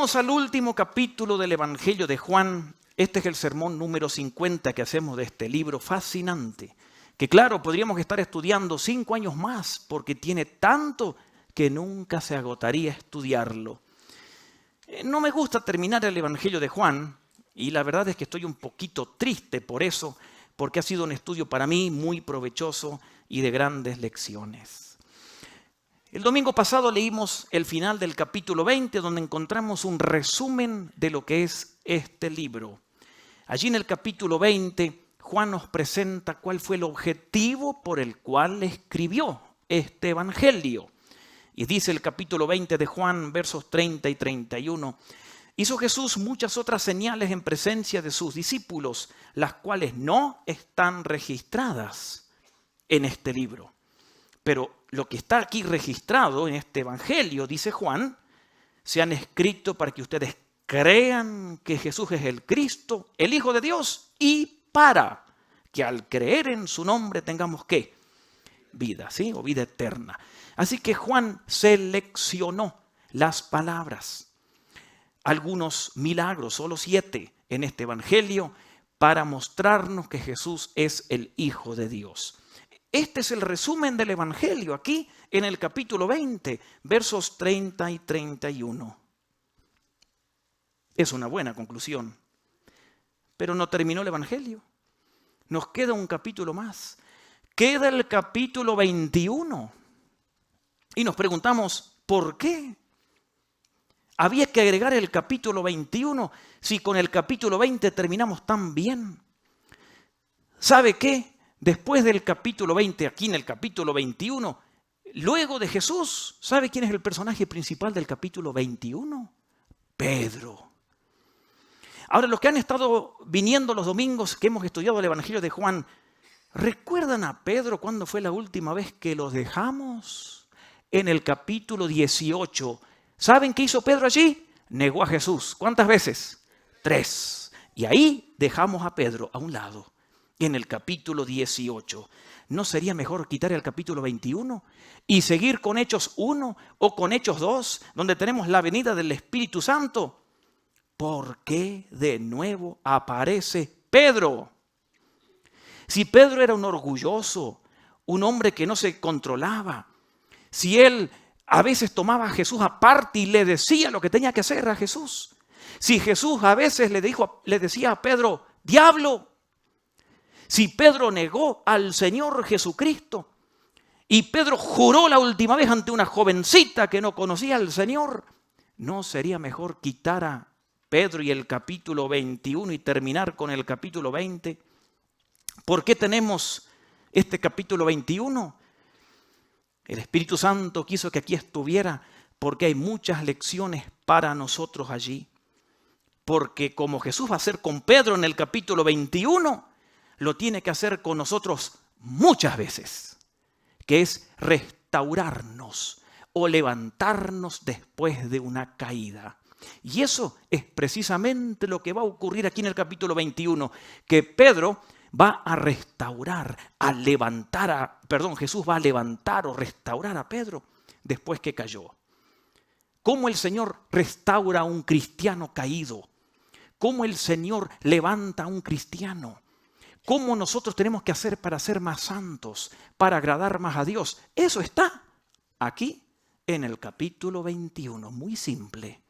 Llegamos al último capítulo del Evangelio de Juan. Este es el sermón número 50 que hacemos de este libro fascinante, que claro, podríamos estar estudiando 5 años más porque tiene tanto que nunca se agotaría estudiarlo. No me gusta terminar el Evangelio de Juan y la verdad es que estoy un poquito triste por eso, porque ha sido un estudio para mí muy provechoso y de grandes lecciones. El domingo pasado leímos el final del capítulo 20, donde encontramos un resumen de lo que es este libro. Allí en el capítulo 20, Juan nos presenta cuál fue el objetivo por el cual escribió este evangelio. Y dice el capítulo 20 de Juan, versos 30 y 31, hizo Jesús muchas otras señales en presencia de sus discípulos, las cuales no están registradas en este libro. Pero lo que está aquí registrado en este evangelio, dice Juan, se han escrito para que ustedes crean que Jesús es el Cristo, el Hijo de Dios, y para que al creer en su nombre tengamos ¿qué? Vida, ¿sí? O vida eterna. Así que Juan seleccionó las palabras, algunos milagros, solo 7 en este evangelio, para mostrarnos que Jesús es el Hijo de Dios. Este es el resumen del Evangelio aquí en el capítulo 20, versos 30 y 31. Es una buena conclusión, pero no terminó el Evangelio. Nos queda un capítulo más. Queda el capítulo 21. Y nos preguntamos, ¿por qué? Había que agregar el capítulo 21 si con el capítulo 20 terminamos tan bien. ¿Sabe qué? Después del capítulo 20, aquí en el capítulo 21, luego de Jesús, ¿sabe quién es el personaje principal del capítulo 21? Pedro. Ahora, los que han estado viniendo los domingos que hemos estudiado el Evangelio de Juan, ¿recuerdan a Pedro cuándo fue la última vez que los dejamos? En el capítulo 18. ¿Saben qué hizo Pedro allí? Negó a Jesús. ¿Cuántas veces? 3. Y ahí dejamos a Pedro a un lado. En el capítulo 18. ¿No sería mejor quitar el capítulo 21 y seguir con Hechos 1 o con Hechos 2, donde tenemos la venida del Espíritu Santo? ¿Por qué de nuevo aparece Pedro? Si Pedro era un orgulloso, un hombre que no se controlaba, si él a veces tomaba a Jesús aparte y le decía lo que tenía que hacer a Jesús, si Jesús a veces le decía a Pedro, diablo, si Pedro negó al Señor Jesucristo y Pedro juró la última vez ante una jovencita que no conocía al Señor, ¿no sería mejor quitar a Pedro y el capítulo 21 y terminar con el capítulo 20? ¿Por qué tenemos este capítulo 21? El Espíritu Santo quiso que aquí estuviera porque hay muchas lecciones para nosotros allí. Porque como Jesús va a hacer con Pedro en el capítulo 21, lo tiene que hacer con nosotros muchas veces, que es restaurarnos o levantarnos después de una caída. Y eso es precisamente lo que va a ocurrir aquí en el capítulo 21, que Pedro va a restaurar, Jesús va a levantar o restaurar a Pedro después que cayó. ¿Cómo el Señor restaura a un cristiano caído? ¿Cómo el Señor levanta a un cristiano? ¿Cómo nosotros tenemos que hacer para ser más santos, para agradar más a Dios? Eso está aquí en el capítulo 21, muy simple.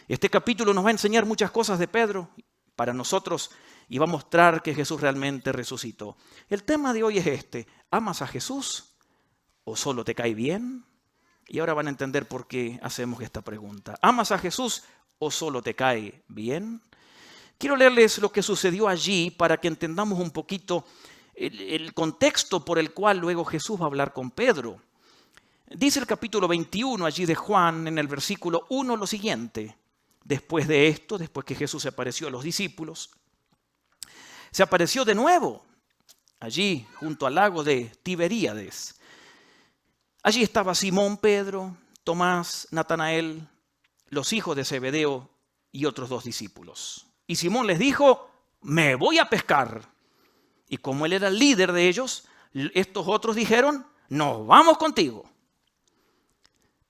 Este capítulo nos va a enseñar muchas cosas de Pedro para nosotros y va a mostrar que Jesús realmente resucitó. El tema de hoy es este: ¿amas a Jesús o solo te cae bien? Y ahora van a entender por qué hacemos esta pregunta. ¿Amas a Jesús o solo te cae bien? Quiero leerles lo que sucedió allí para que entendamos un poquito el contexto por el cual luego Jesús va a hablar con Pedro. Dice el capítulo 21 allí de Juan en el versículo 1 lo siguiente. Después de esto, después que Jesús se apareció a los discípulos, se apareció de nuevo allí junto al lago de Tiberíades. Allí estaba Simón Pedro, Tomás, Natanael, los hijos de Zebedeo y otros 2 discípulos. Y Simón les dijo, me voy a pescar. Y como él era el líder de ellos, estos otros dijeron, nos vamos contigo.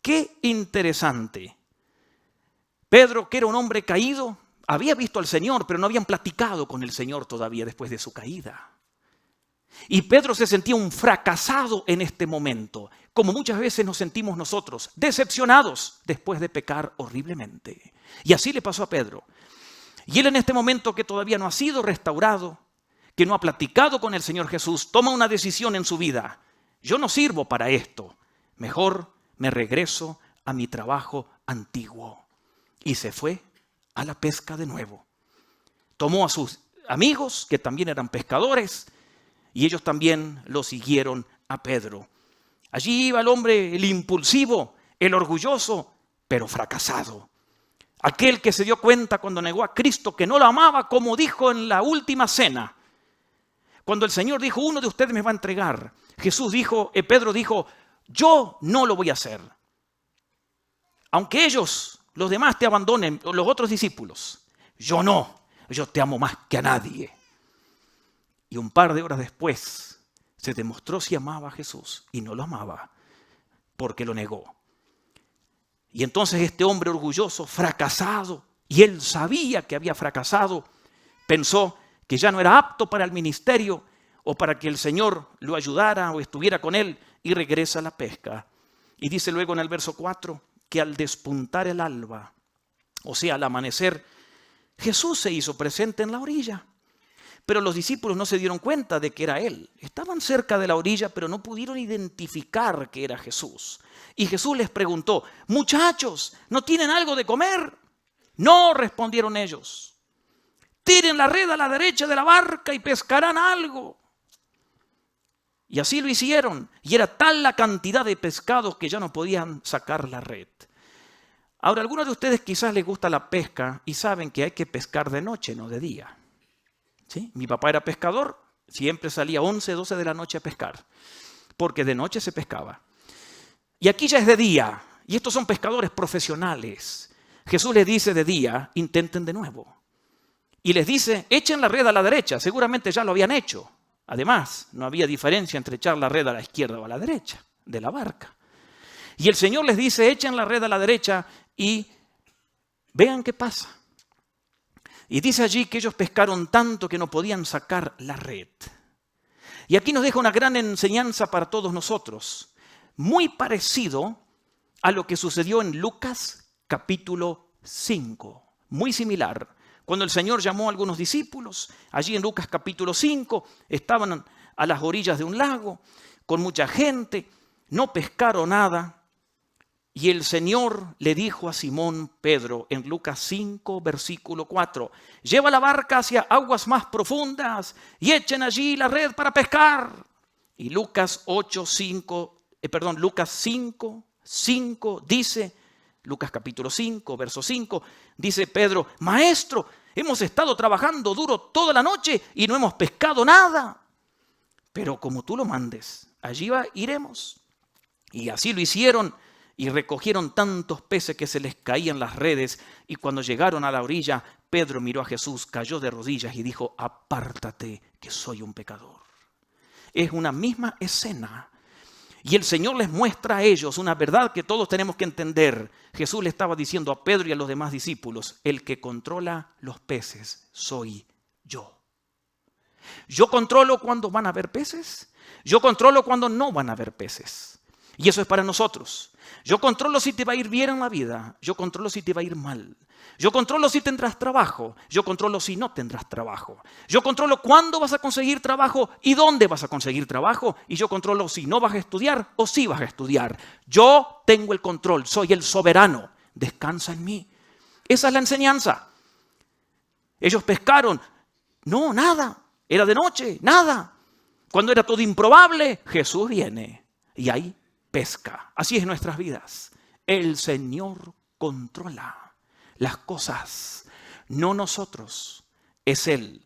Qué interesante. Pedro, que era un hombre caído, había visto al Señor, pero no habían platicado con el Señor todavía después de su caída. Y Pedro se sentía un fracasado en este momento, como muchas veces nos sentimos nosotros, decepcionados después de pecar horriblemente. Y así le pasó a Pedro. Y él en este momento que todavía no ha sido restaurado, que no ha platicado con el Señor Jesús, toma una decisión en su vida. Yo no sirvo para esto, mejor me regreso a mi trabajo antiguo. Y se fue a la pesca de nuevo. Tomó a sus amigos, que también eran pescadores, y ellos también lo siguieron a Pedro. Allí iba el hombre, el impulsivo, el orgulloso, pero fracasado. Aquel que se dio cuenta cuando negó a Cristo que no lo amaba, como dijo en la última cena. Cuando el Señor dijo, uno de ustedes me va a entregar. Pedro dijo, yo no lo voy a hacer. Aunque ellos, los demás te abandonen, los otros discípulos, yo no, yo te amo más que a nadie. Y un par de horas después se demostró si amaba a Jesús y no lo amaba porque lo negó. Y entonces este hombre orgulloso, fracasado, y él sabía que había fracasado, pensó que ya no era apto para el ministerio o para que el Señor lo ayudara o estuviera con él y regresa a la pesca. Y dice luego en el verso 4 que al despuntar el alba, o sea, al amanecer, Jesús se hizo presente en la orilla. Pero los discípulos no se dieron cuenta de que era Él. Estaban cerca de la orilla, pero no pudieron identificar que era Jesús. Y Jesús les preguntó, muchachos, ¿no tienen algo de comer? No, respondieron ellos. Tiren la red a la derecha de la barca y pescarán algo. Y así lo hicieron. Y era tal la cantidad de pescados que ya no podían sacar la red. Ahora, algunos de ustedes quizás les gusta la pesca y saben que hay que pescar de noche, no de día. ¿Sí? Mi papá era pescador, siempre salía 11, 12 de la noche a pescar, porque de noche se pescaba. Y aquí ya es de día, y estos son pescadores profesionales. Jesús les dice de día, intenten de nuevo. Y les dice, echen la red a la derecha, seguramente ya lo habían hecho. Además, no había diferencia entre echar la red a la izquierda o a la derecha de la barca. Y el Señor les dice, echen la red a la derecha y vean qué pasa. Y dice allí que ellos pescaron tanto que no podían sacar la red. Y aquí nos deja una gran enseñanza para todos nosotros, muy parecido a lo que sucedió en Lucas capítulo 5, muy similar. Cuando el Señor llamó a algunos discípulos, allí en Lucas capítulo 5, estaban a las orillas de un lago, con mucha gente, no pescaron nada. Y el Señor le dijo a Simón Pedro en Lucas 5, versículo 4, lleva la barca hacia aguas más profundas y echen allí la red para pescar. Y Lucas 5, dice, Lucas capítulo 5, verso 5, dice Pedro, maestro, hemos estado trabajando duro toda la noche y no hemos pescado nada. Pero como tú lo mandes, allí iremos. Y así lo hicieron. Y recogieron tantos peces que se les caían las redes. Y cuando llegaron a la orilla, Pedro miró a Jesús, cayó de rodillas y dijo, apártate que soy un pecador. Es una misma escena. Y el Señor les muestra a ellos una verdad que todos tenemos que entender. Jesús le estaba diciendo a Pedro y a los demás discípulos, el que controla los peces soy yo. Yo controlo cuando van a haber peces. Yo controlo cuando no van a haber peces. Y eso es para nosotros. Yo controlo si te va a ir bien en la vida. Yo controlo si te va a ir mal. Yo controlo si tendrás trabajo. Yo controlo si no tendrás trabajo. Yo controlo cuándo vas a conseguir trabajo y dónde vas a conseguir trabajo. Y yo controlo si no vas a estudiar o si vas a estudiar. Yo tengo el control. Soy el soberano. Descansa en mí. Esa es la enseñanza. Ellos pescaron. No, nada. Era de noche. Nada. Cuando era todo improbable, Jesús viene. Y ahí pesca. Así es en nuestras vidas. El Señor controla las cosas, no nosotros, es Él.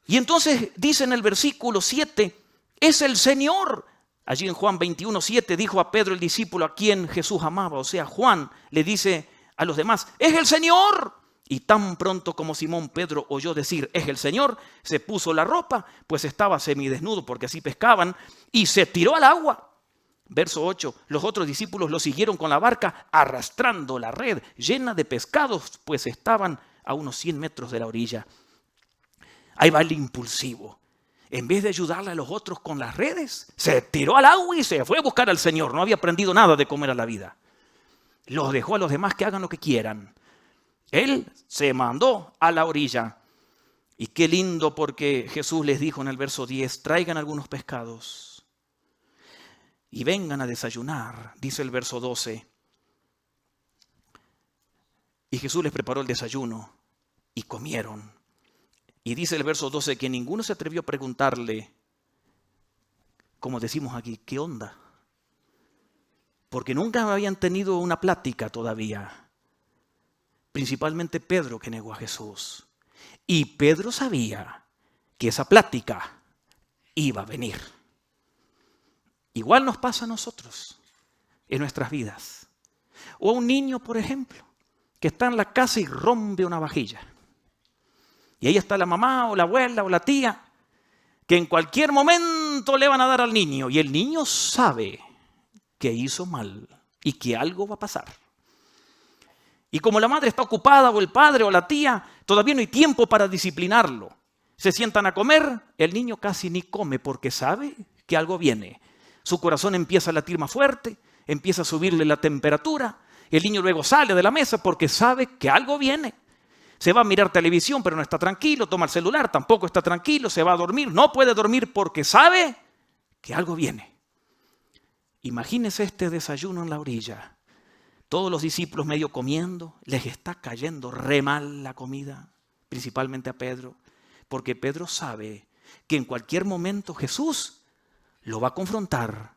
Y entonces dice en el versículo 7, es el Señor. Allí en Juan 21:7 dijo a Pedro el discípulo a quien Jesús amaba, o sea, Juan le dice a los demás, es el Señor. Y tan pronto como Simón Pedro oyó decir, es el Señor, se puso la ropa, pues estaba semidesnudo porque así pescaban, y se tiró al agua. Verso 8, los otros discípulos lo siguieron con la barca arrastrando la red llena de pescados, pues estaban a unos 100 metros de la orilla. Ahí va el impulsivo. En vez de ayudarle a los otros con las redes, se tiró al agua y se fue a buscar al Señor. No había aprendido nada de comer a la vida. Los dejó a los demás que hagan lo que quieran. Él se mandó a la orilla. Y qué lindo, porque Jesús les dijo en el verso 10, traigan algunos pescados y vengan a desayunar, dice el verso 12. Y Jesús les preparó el desayuno y comieron. Y dice el verso 12 que ninguno se atrevió a preguntarle, como decimos aquí, ¿qué onda? Porque nunca habían tenido una plática todavía. Principalmente Pedro, que negó a Jesús. Y Pedro sabía que esa plática iba a venir. Igual nos pasa a nosotros en nuestras vidas. O a un niño, por ejemplo, que está en la casa y rompe una vajilla. Y ahí está la mamá o la abuela o la tía, que en cualquier momento le van a dar al niño. Y el niño sabe que hizo mal y que algo va a pasar. Y como la madre está ocupada o el padre o la tía, todavía no hay tiempo para disciplinarlo. Se sientan a comer, el niño casi ni come porque sabe que algo viene. Su corazón empieza a latir más fuerte, empieza a subirle la temperatura. El niño luego sale de la mesa porque sabe que algo viene. Se va a mirar televisión, pero no está tranquilo, toma el celular, tampoco está tranquilo, se va a dormir, no puede dormir porque sabe que algo viene. Imagínese este desayuno en la orilla. Todos los discípulos medio comiendo, les está cayendo re mal la comida, principalmente a Pedro, porque Pedro sabe que en cualquier momento Jesús lo va a confrontar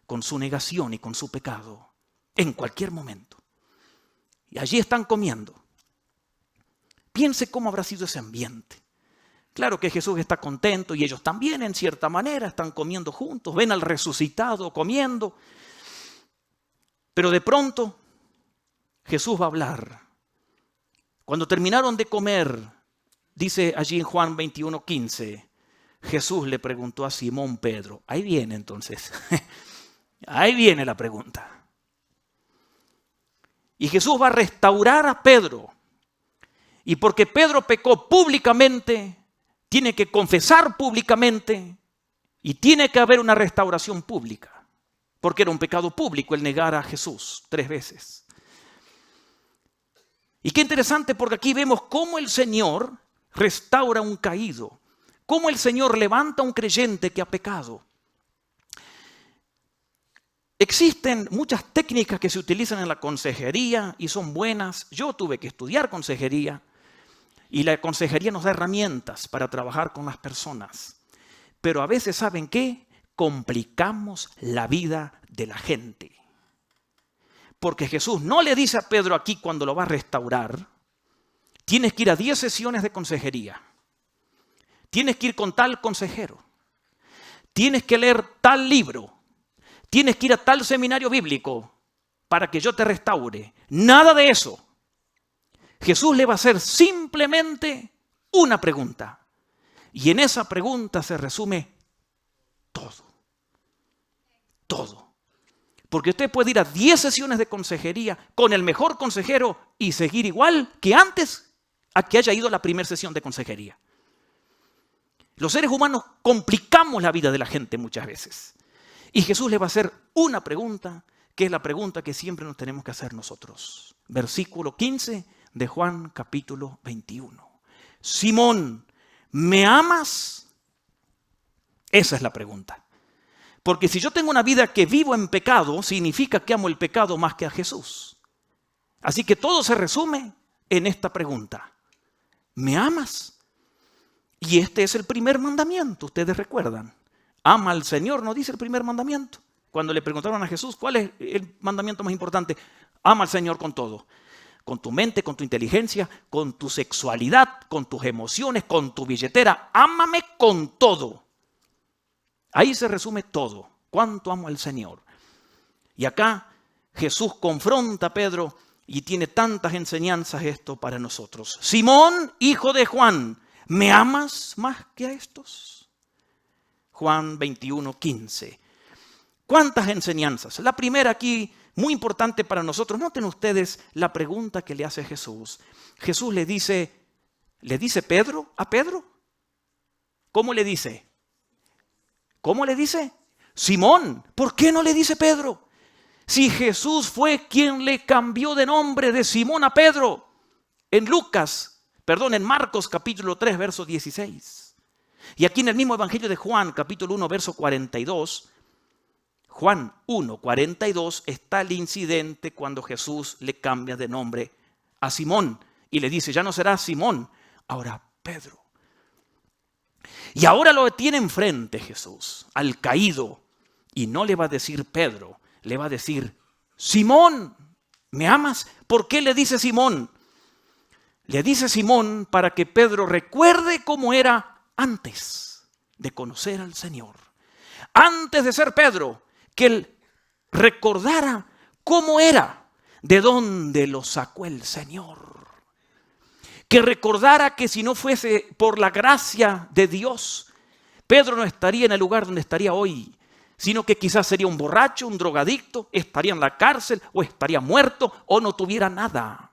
con su negación y con su pecado, en cualquier momento. Y allí están comiendo. Piense cómo habrá sido ese ambiente. Claro que Jesús está contento y ellos también en cierta manera están comiendo juntos, ven al resucitado comiendo. Pero de pronto Jesús va a hablar. Cuando terminaron de comer, dice allí en Juan 21:15, Jesús le preguntó a Simón Pedro. Ahí viene entonces, ahí viene la pregunta. Y Jesús va a restaurar a Pedro. Y porque Pedro pecó públicamente, tiene que confesar públicamente y tiene que haber una restauración pública. Porque era un pecado público el negar a Jesús 3 veces. Y qué interesante, porque aquí vemos cómo el Señor restaura a un caído. Cómo el Señor levanta a un creyente que ha pecado. Existen muchas técnicas que se utilizan en la consejería y son buenas. Yo tuve que estudiar consejería. Y la consejería nos da herramientas para trabajar con las personas. Pero a veces, ¿saben qué? Complicamos la vida de la gente. Porque Jesús no le dice a Pedro aquí cuando lo va a restaurar, tienes que ir a 10 sesiones de consejería. Tienes que ir con tal consejero. Tienes que leer tal libro. Tienes que ir a tal seminario bíblico para que yo te restaure. Nada de eso. Jesús le va a hacer simplemente una pregunta. Y en esa pregunta se resume todo. Todo. Porque usted puede ir a 10 sesiones de consejería con el mejor consejero y seguir igual que antes a que haya ido a la primera sesión de consejería. Los seres humanos complicamos la vida de la gente muchas veces. Y Jesús le va a hacer una pregunta, que es la pregunta que siempre nos tenemos que hacer nosotros. Versículo 15 de Juan capítulo 21. Simón, ¿me amas? Esa es la pregunta. Porque si yo tengo una vida que vivo en pecado, significa que amo el pecado más que a Jesús. Así que todo se resume en esta pregunta. ¿Me amas? Y este es el primer mandamiento, ustedes recuerdan. Ama al Señor, ¿no dice el primer mandamiento? Cuando le preguntaron a Jesús, ¿cuál es el mandamiento más importante? Ama al Señor con todo. Con tu mente, con tu inteligencia, con tu sexualidad, con tus emociones, con tu billetera. Ámame con todo. Ahí se resume todo. ¿Cuánto amo al Señor? Y acá Jesús confronta a Pedro y tiene tantas enseñanzas esto para nosotros. Simón, hijo de Juan, ¿me amas más que a estos? Juan 21:15. ¿Cuántas enseñanzas? La primera aquí, muy importante para nosotros. Noten ustedes la pregunta que le hace Jesús. Jesús le dice Pedro a Pedro. ¿Cómo le dice? ¿Cómo le dice? Simón. ¿Por qué no le dice Pedro? Si Jesús fue quien le cambió de nombre de Simón a Pedro. En Marcos capítulo 3, verso 16. Y aquí en el mismo Evangelio de Juan, capítulo 1, verso 42, Juan 1, 42, está el incidente cuando Jesús le cambia de nombre a Simón y le dice, ya no será Simón, ahora Pedro. Y ahora lo tiene enfrente Jesús, al caído, y no le va a decir Pedro, le va a decir, Simón, ¿me amas? ¿Por qué le dice Simón? Le dice Simón para que Pedro recuerde cómo era antes de conocer al Señor. Antes de ser Pedro, que él recordara cómo era, de dónde lo sacó el Señor. Que recordara que si no fuese por la gracia de Dios, Pedro no estaría en el lugar donde estaría hoy, sino que quizás sería un borracho, un drogadicto, estaría en la cárcel o estaría muerto o no tuviera nada.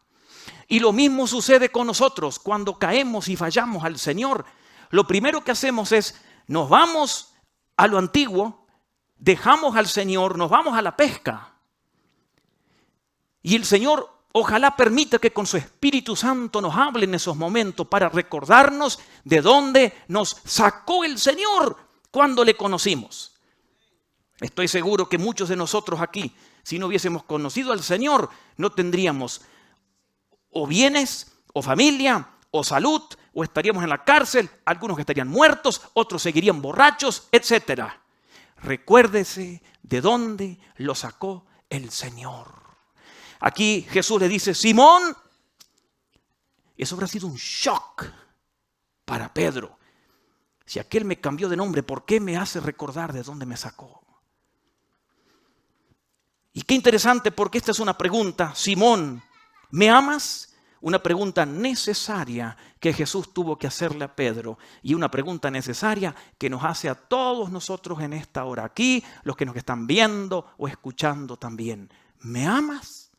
Y lo mismo sucede con nosotros cuando caemos y fallamos al Señor. Lo primero que hacemos es, nos vamos a lo antiguo, dejamos al Señor, nos vamos a la pesca. Y el Señor ojalá permita que con su Espíritu Santo nos hable en esos momentos para recordarnos de dónde nos sacó el Señor cuando le conocimos. Estoy seguro que muchos de nosotros aquí, si no hubiésemos conocido al Señor, no tendríamos o bienes, o familia, o salud, o estaríamos en la cárcel, algunos que estarían muertos, otros seguirían borrachos, etc. Recuérdese de dónde lo sacó el Señor. Aquí Jesús le dice, Simón, eso habrá sido un shock para Pedro. Si aquel me cambió de nombre, ¿por qué me hace recordar de dónde me sacó? Y qué interesante, porque esta es una pregunta, Simón, ¿me amas? Una pregunta necesaria que Jesús tuvo que hacerle a Pedro y una pregunta necesaria que nos hace a todos nosotros en esta hora aquí, los que nos están viendo o escuchando también. ¿Me amas?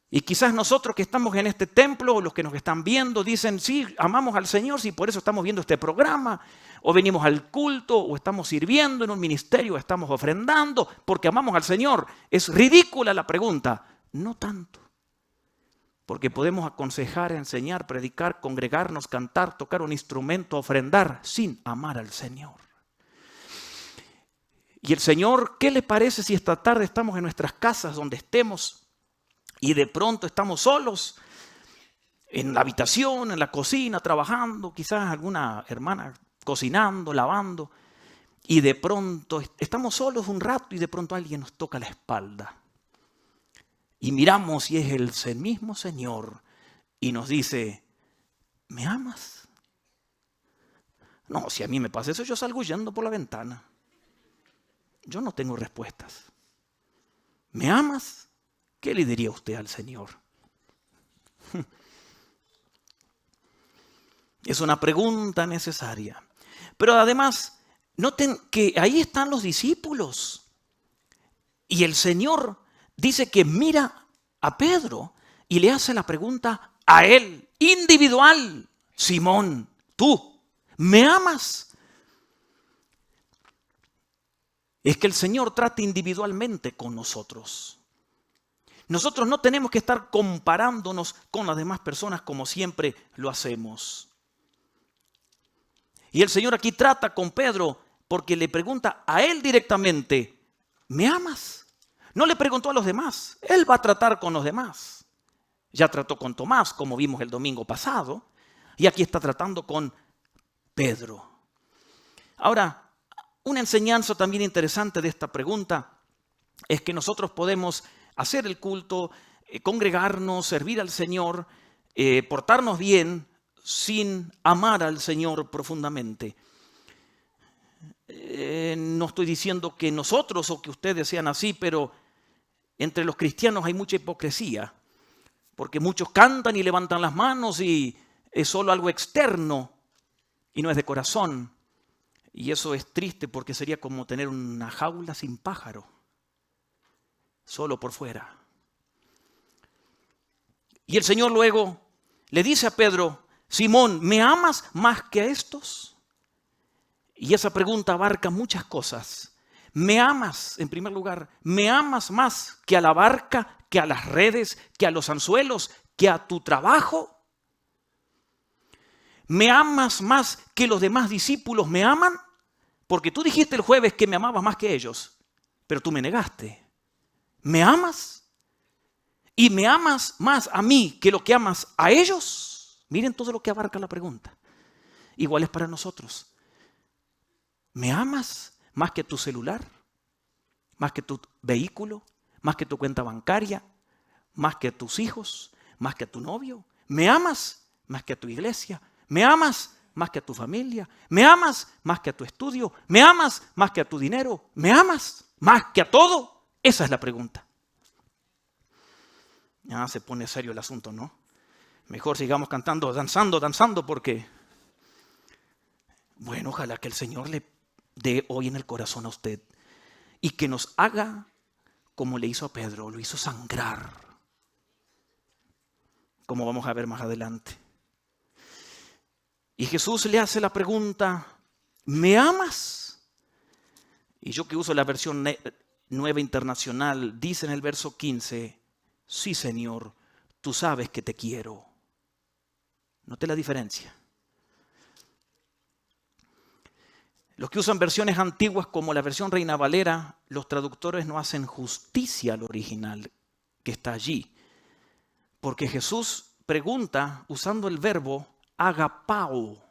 Y quizás nosotros que estamos en este templo o los que nos están viendo dicen, sí, amamos al Señor, sí, por eso estamos viendo este programa, o venimos al culto, o estamos sirviendo en un ministerio, o estamos ofrendando, porque amamos al Señor. Es ridícula la pregunta. No tanto. Porque podemos aconsejar, enseñar, predicar, congregarnos, cantar, tocar un instrumento, ofrendar, sin amar al Señor. Y el Señor, ¿qué le parece si esta tarde estamos en nuestras casas, donde estemos, y de pronto estamos solos, en la habitación, en la cocina, trabajando, quizás alguna hermana cocinando, lavando, y de pronto estamos solos un rato y de pronto alguien nos toca la espalda. Y miramos y es el mismo Señor y nos dice, ¿me amas? No, si a mí me pasa eso, yo salgo huyendo por la ventana. Yo no tengo respuestas. ¿Me amas? ¿Qué le diría usted al Señor? Es una pregunta necesaria. Pero además, noten que ahí están los discípulos. Y el Señor dice que mira a Pedro y le hace la pregunta a él, individual. Simón, ¿tú me amas? Es que el Señor trata individualmente con nosotros. Nosotros no tenemos que estar comparándonos con las demás personas como siempre lo hacemos. Y el Señor aquí trata con Pedro porque le pregunta a él directamente, ¿me amas? No le preguntó a los demás, él va a tratar con los demás. Ya trató con Tomás, como vimos el domingo pasado, y aquí está tratando con Pedro. Ahora, una enseñanza también interesante de esta pregunta es que nosotros podemos hacer el culto, congregarnos, servir al Señor, portarnos bien sin amar al Señor profundamente. No estoy diciendo que nosotros o que ustedes sean así, pero entre los cristianos hay mucha hipocresía, porque muchos cantan y levantan las manos y es solo algo externo y no es de corazón. Y eso es triste porque sería como tener una jaula sin pájaro, solo por fuera. Y el Señor luego le dice a Pedro: Simón, ¿me amas más que a estos? Y esa pregunta abarca muchas cosas. ¿Me amas, en primer lugar, me amas más que a la barca, que a las redes, que a los anzuelos, que a tu trabajo? ¿Me amas más que los demás discípulos me aman? Porque tú dijiste el jueves que me amabas más que ellos, pero tú me negaste. ¿Me amas? ¿Y me amas más a mí que lo que amas a ellos? Miren todo lo que abarca la pregunta. Igual es para nosotros. ¿Me amas más que tu celular? ¿Más que tu vehículo? ¿Más que tu cuenta bancaria? ¿Más que a tus hijos? ¿Más que a tu novio? ¿Me amas más que a tu iglesia? ¿Me amas más que a tu familia? ¿Me amas más que a tu estudio? ¿Me amas más que a tu dinero? ¿Me amas más que a todo? Esa es la pregunta. Ya se pone serio el asunto, ¿no? Mejor sigamos cantando, danzando, porque, bueno, ojalá que el Señor le dé hoy en el corazón a usted y que nos haga como le hizo a Pedro, lo hizo sangrar, como vamos a ver más adelante. Y Jesús le hace la pregunta: ¿me amas? Y yo que uso la versión Nueva Internacional, dice en el verso 15: sí, Señor, tú sabes que te quiero. Note la diferencia. Los que usan versiones antiguas como la versión Reina Valera, los traductores no hacen justicia al original que está allí. Porque Jesús pregunta usando el verbo agapao.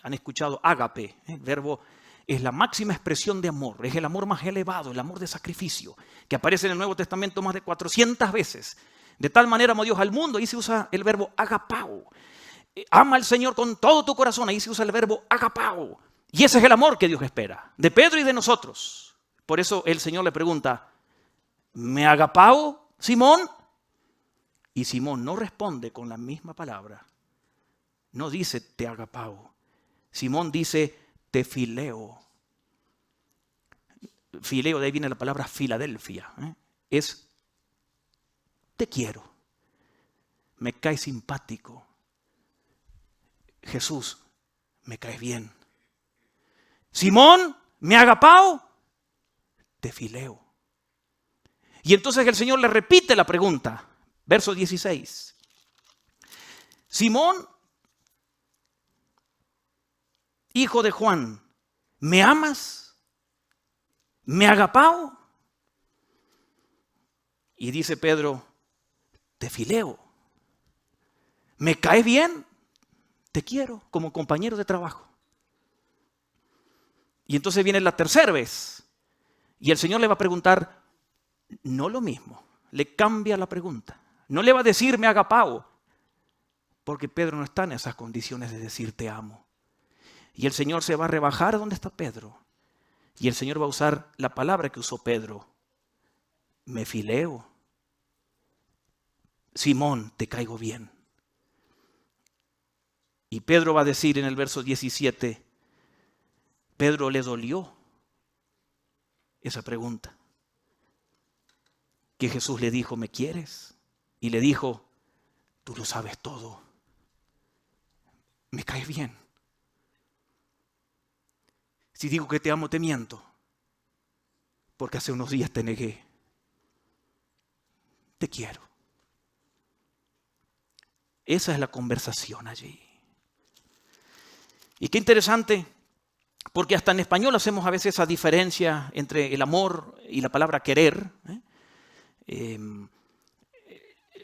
Han escuchado ágape. El verbo es la máxima expresión de amor. Es el amor más elevado, el amor de sacrificio, que aparece en el Nuevo Testamento más de 400 veces. De tal manera amó Dios al mundo. Ahí se usa el verbo agapao. Ama al Señor con todo tu corazón. Ahí se usa el verbo agapao. Y ese es el amor que Dios espera, de Pedro y de nosotros. Por eso el Señor le pregunta: ¿me agapao, Simón? Y Simón no responde con la misma palabra. No dice te agapao. Simón dice te fileo. Fileo, de ahí viene la palabra Filadelfia. Es te quiero. Me cae simpático. Jesús, me caes bien. Simón, ¿me agapao? Te fileo. Y entonces el Señor le repite la pregunta. Verso 16. Simón, hijo de Juan, ¿me amas? ¿Me agapao? Y dice Pedro: te fileo. ¿Me caes bien? Te quiero como compañero de trabajo. Y entonces viene la tercera vez. Y el Señor le va a preguntar no lo mismo. Le cambia la pregunta. No le va a decir me agapao, porque Pedro no está en esas condiciones de decir te amo. Y el Señor se va a rebajar a donde está Pedro. Y el Señor va a usar la palabra que usó Pedro: me fileo. Simón, te caigo bien. Y Pedro va a decir en el verso 17, Pedro le dolió esa pregunta. Que Jesús le dijo: ¿me quieres? Y le dijo: tú lo sabes todo. Me caes bien. Si digo que te amo, te miento. Porque hace unos días te negué. Te quiero. Esa es la conversación allí. Y qué interesante, porque hasta en español hacemos a veces esa diferencia entre el amor y la palabra querer.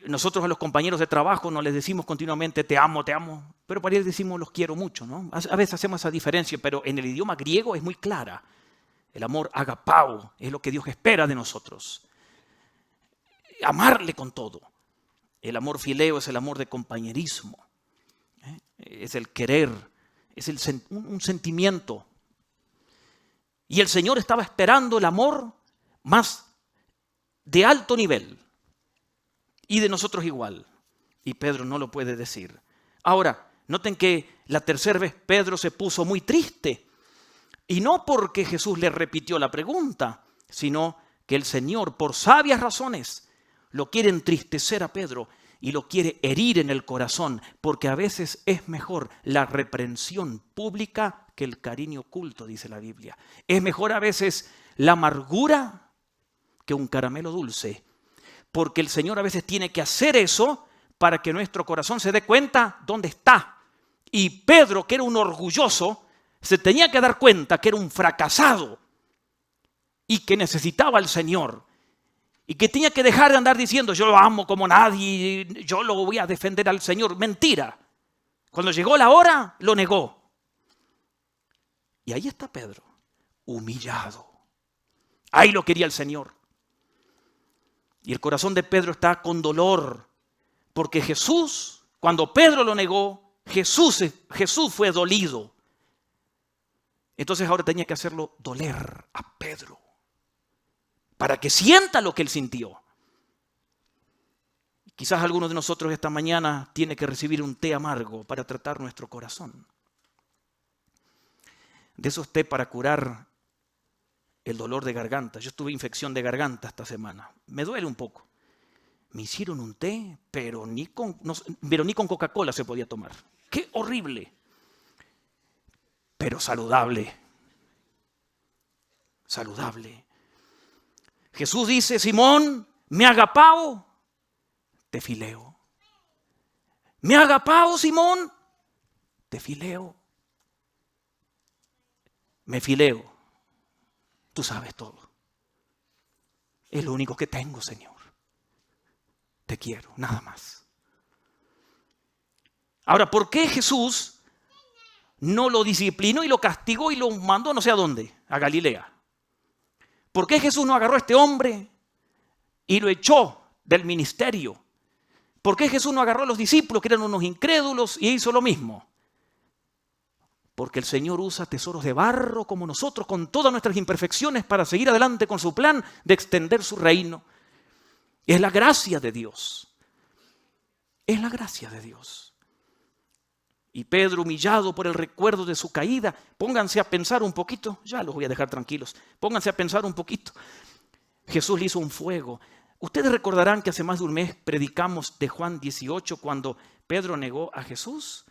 Nosotros a los compañeros de trabajo no les decimos continuamente te amo, pero para ellos decimos los quiero mucho, ¿no? A veces hacemos esa diferencia, pero en el idioma griego es muy clara. El amor agapao es lo que Dios espera de nosotros. Amarle con todo. El amor fileo es el amor de compañerismo. Es el querer, es un sentimiento. Y el Señor estaba esperando el amor más de alto nivel. Y de nosotros igual. Y Pedro no lo puede decir. Ahora, noten que la tercera vez Pedro se puso muy triste. Y no porque Jesús le repitió la pregunta, sino que el Señor, por sabias razones, lo quiere entristecer a Pedro y lo quiere herir en el corazón, porque a veces es mejor la reprensión pública que el cariño oculto, dice la Biblia. Es mejor a veces la amargura que un caramelo dulce, porque el Señor a veces tiene que hacer eso para que nuestro corazón se dé cuenta dónde está. Y Pedro, que era un orgulloso, se tenía que dar cuenta que era un fracasado y que necesitaba al Señor. Y que tenía que dejar de andar diciendo, yo lo amo como nadie, yo lo voy a defender al Señor. Mentira. Cuando llegó la hora, lo negó. Y ahí está Pedro, humillado. Ahí lo quería el Señor. Y el corazón de Pedro está con dolor, porque Jesús, cuando Pedro lo negó, Jesús fue dolido. Entonces ahora tenía que hacerlo doler a Pedro, para que sienta lo que él sintió. Quizás alguno de nosotros esta mañana tiene que recibir un té amargo para tratar nuestro corazón. De esos té para curar el dolor de garganta. Yo tuve infección de garganta esta semana. Me duele un poco. Me hicieron un té, pero ni con Coca-Cola se podía tomar. ¡Qué horrible! Pero saludable. Saludable. Jesús dice, Simón, me agapao, te fileo. Me agapao, Simón, te fileo. Me fileo. Tú sabes todo. Es lo único que tengo, Señor. Te quiero, nada más. Ahora, ¿por qué Jesús no lo disciplinó y lo castigó y lo mandó no sé a dónde? A Galilea. ¿Por qué Jesús no agarró a este hombre y lo echó del ministerio? ¿Por qué Jesús no agarró a los discípulos que eran unos incrédulos y hizo lo mismo? Porque el Señor usa tesoros de barro como nosotros, con todas nuestras imperfecciones, para seguir adelante con su plan de extender su reino. Es la gracia de Dios. Es la gracia de Dios. Y Pedro, humillado por el recuerdo de su caída, pónganse a pensar un poquito, ya los voy a dejar tranquilos, pónganse a pensar un poquito. Jesús le hizo un fuego. Ustedes recordarán que hace más de un mes predicamos de Juan 18 cuando Pedro negó a Jesús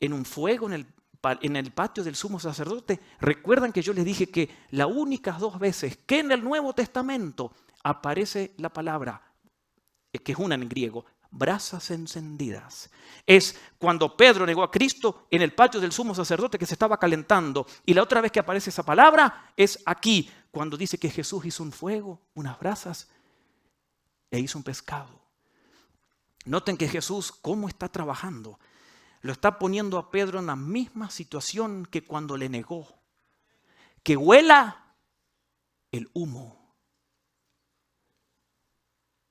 en un fuego en el patio del sumo sacerdote. Recuerdan que yo les dije que las únicas 2 veces que en el Nuevo Testamento aparece la palabra, que es una en griego, brasas encendidas. Es cuando Pedro negó a Cristo en el patio del sumo sacerdote que se estaba calentando. Y la otra vez que aparece esa palabra es aquí, cuando dice que Jesús hizo un fuego, unas brasas, e hizo un pescado. Noten que Jesús, ¿cómo está trabajando? Lo está poniendo a Pedro en la misma situación que cuando le negó. Que huela el humo.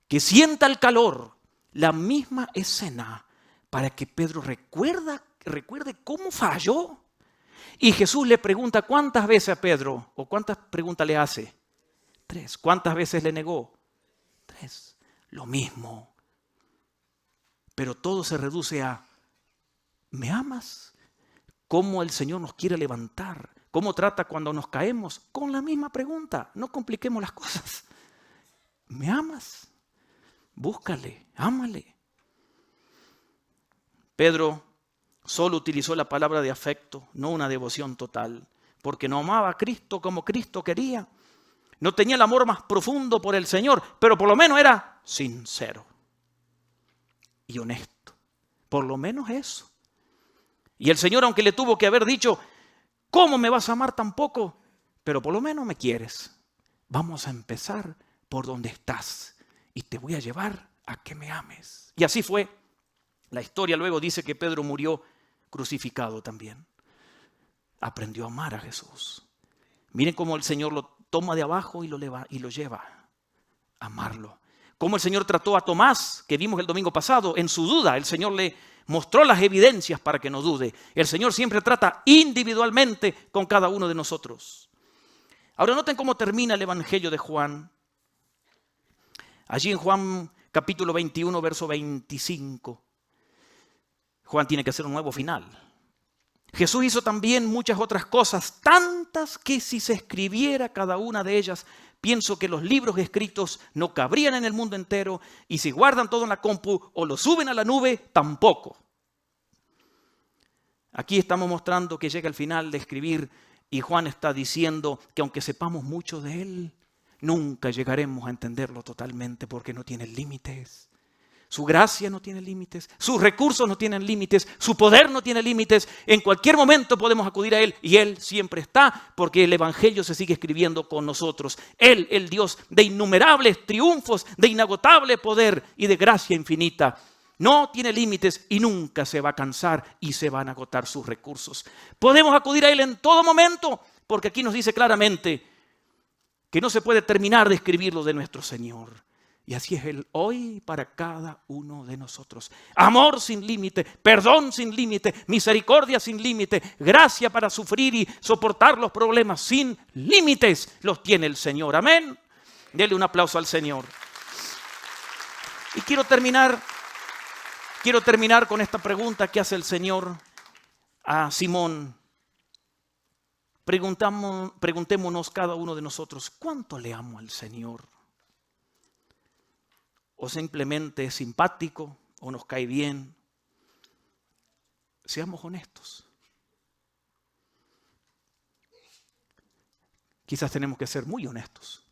Que sienta el calor. La misma escena para que Pedro recuerde cómo falló. Y Jesús le pregunta cuántas veces a Pedro, o cuántas preguntas le hace. 3. ¿Cuántas veces le negó? 3. Lo mismo. Pero todo se reduce a, ¿me amas? ¿Cómo el Señor nos quiere levantar? ¿Cómo trata cuando nos caemos? Con la misma pregunta. No compliquemos las cosas. ¿Me amas? Búscale, ámale. Pedro solo utilizó la palabra de afecto, no una devoción total, porque no amaba a Cristo como Cristo quería. No tenía el amor más profundo por el Señor, pero por lo menos era sincero y honesto. Por lo menos eso. Y el Señor, aunque le tuvo que haber dicho, ¿cómo me vas a amar tan poco? Pero por lo menos me quieres. Vamos a empezar por donde estás. Y te voy a llevar a que me ames. Y así fue. La historia luego dice que Pedro murió crucificado también. Aprendió a amar a Jesús. Miren cómo el Señor lo toma de abajo y lo lleva a amarlo. Cómo el Señor trató a Tomás, que vimos el domingo pasado, en su duda. El Señor le mostró las evidencias para que no dude. El Señor siempre trata individualmente con cada uno de nosotros. Ahora noten cómo termina el Evangelio de Juan. Allí en Juan capítulo 21, verso 25, Juan tiene que hacer un nuevo final. Jesús hizo también muchas otras cosas, tantas que si se escribiera cada una de ellas, pienso que los libros escritos no cabrían en el mundo entero, y si guardan todo en la compu o lo suben a la nube, tampoco. Aquí estamos mostrando que llega el final de escribir y Juan está diciendo que aunque sepamos mucho de él, nunca llegaremos a entenderlo totalmente porque no tiene límites. Su gracia no tiene límites, sus recursos no tienen límites, su poder no tiene límites. En cualquier momento podemos acudir a Él y Él siempre está porque el Evangelio se sigue escribiendo con nosotros. Él, el Dios de innumerables triunfos, de inagotable poder y de gracia infinita, no tiene límites y nunca se va a cansar y se van a agotar sus recursos. Podemos acudir a Él en todo momento porque aquí nos dice claramente que no se puede terminar de escribir lo de nuestro Señor. Y así es Él hoy para cada uno de nosotros. Amor sin límite, perdón sin límite, misericordia sin límite, gracia para sufrir y soportar los problemas sin límites los tiene el Señor. Amén. Dele un aplauso al Señor. Y quiero terminar con esta pregunta que hace el Señor a Simón. Preguntémonos cada uno de nosotros, ¿cuánto le amo al Señor? O simplemente es simpático, o nos cae bien. Seamos honestos. Quizás tenemos que ser muy honestos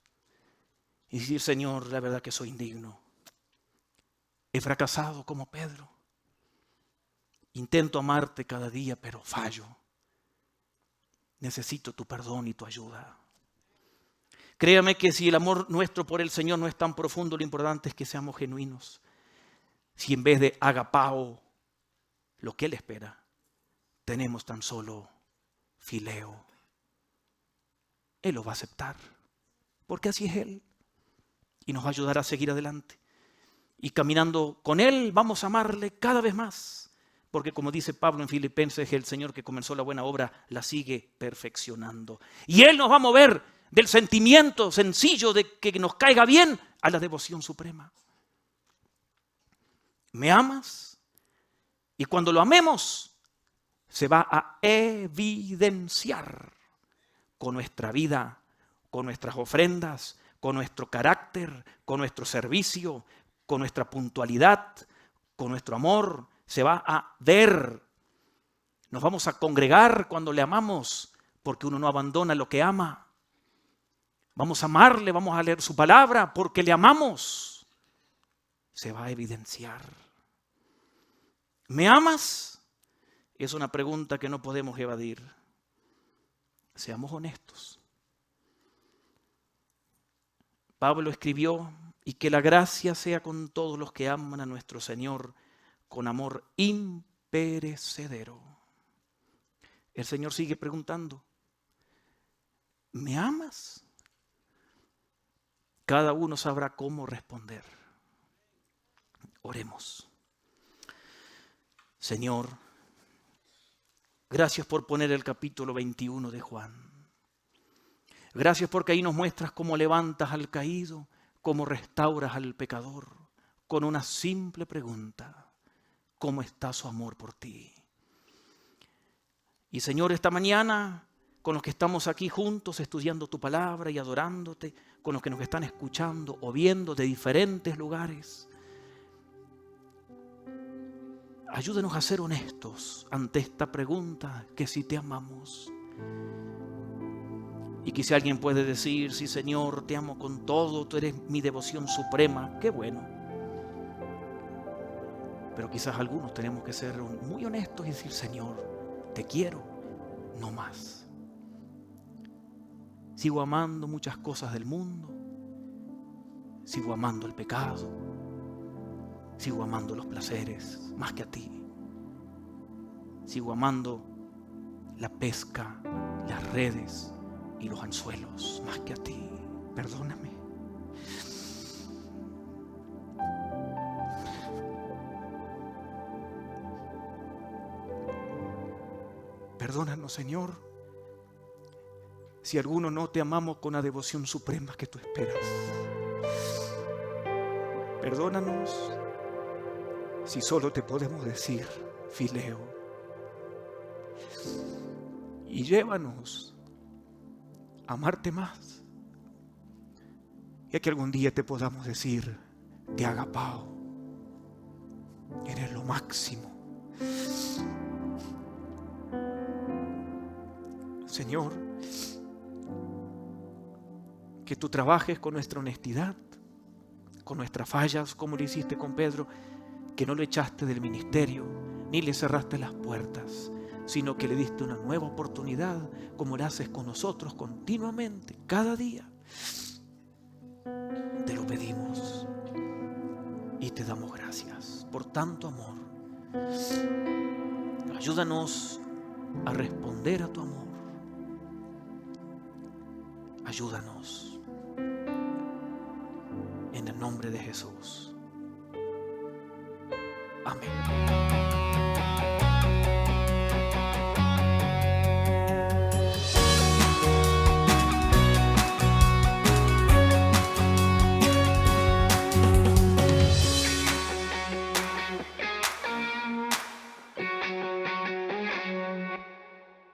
y decir, Señor, la verdad que soy indigno. He fracasado como Pedro. Intento amarte cada día, pero fallo. Necesito tu perdón y tu ayuda. Créame que si el amor nuestro por el Señor no es tan profundo, lo importante es que seamos genuinos. Si en vez de agapao, lo que Él espera, tenemos tan solo fileo, Él lo va a aceptar, porque así es Él. Y nos va a ayudar a seguir adelante. Y caminando con Él vamos a amarle cada vez más. Porque como dice Pablo en Filipenses, el Señor que comenzó la buena obra la sigue perfeccionando. Y Él nos va a mover del sentimiento sencillo de que nos caiga bien a la devoción suprema. ¿Me amas? Y cuando lo amemos, se va a evidenciar con nuestra vida, con nuestras ofrendas, con nuestro carácter, con nuestro servicio, con nuestra puntualidad, con nuestro amor. Se va a ver. Nos vamos a congregar cuando le amamos, porque uno no abandona lo que ama. Vamos a amarle, vamos a leer su palabra porque le amamos. Se va a evidenciar. ¿Me amas? Es una pregunta que no podemos evadir. Seamos honestos. Pablo escribió, y que la gracia sea con todos los que aman a nuestro Señor con amor imperecedero. El Señor sigue preguntando, ¿me amas? Cada uno sabrá cómo responder. Oremos. Señor, gracias por poner el capítulo 21 de Juan. Gracias porque ahí nos muestras cómo levantas al caído, cómo restauras al pecador, con una simple pregunta: ¿cómo está su amor por ti? Y Señor, esta mañana, con los que estamos aquí juntos estudiando tu palabra y adorándote, con los que nos están escuchando o viendo de diferentes lugares, ayúdenos a ser honestos ante esta pregunta, que si te amamos. Y que si alguien puede decir, sí Señor, te amo con todo, tú eres mi devoción suprema, qué bueno. Pero quizás algunos tenemos que ser muy honestos y decir, Señor, te quiero, no más. Sigo amando muchas cosas del mundo, sigo amando el pecado, sigo amando los placeres más que a ti. Sigo amando la pesca, las redes y los anzuelos más que a ti. Perdóname. Perdónanos, Señor, si alguno no te amamos con la devoción suprema que tú esperas. Perdónanos si solo te podemos decir fileo. y llévanos a amarte más. Y a que algún día te podamos decir: te ha agapao, eres lo máximo. Señor, que tú trabajes con nuestra honestidad, con nuestras fallas, como lo hiciste con Pedro, que no lo echaste del ministerio, ni le cerraste las puertas, sino que le diste una nueva oportunidad, como lo haces con nosotros continuamente, cada día. Te lo pedimos y te damos gracias por tanto amor. Ayúdanos a responder a tu amor. Ayúdanos en el nombre de Jesús. Amén.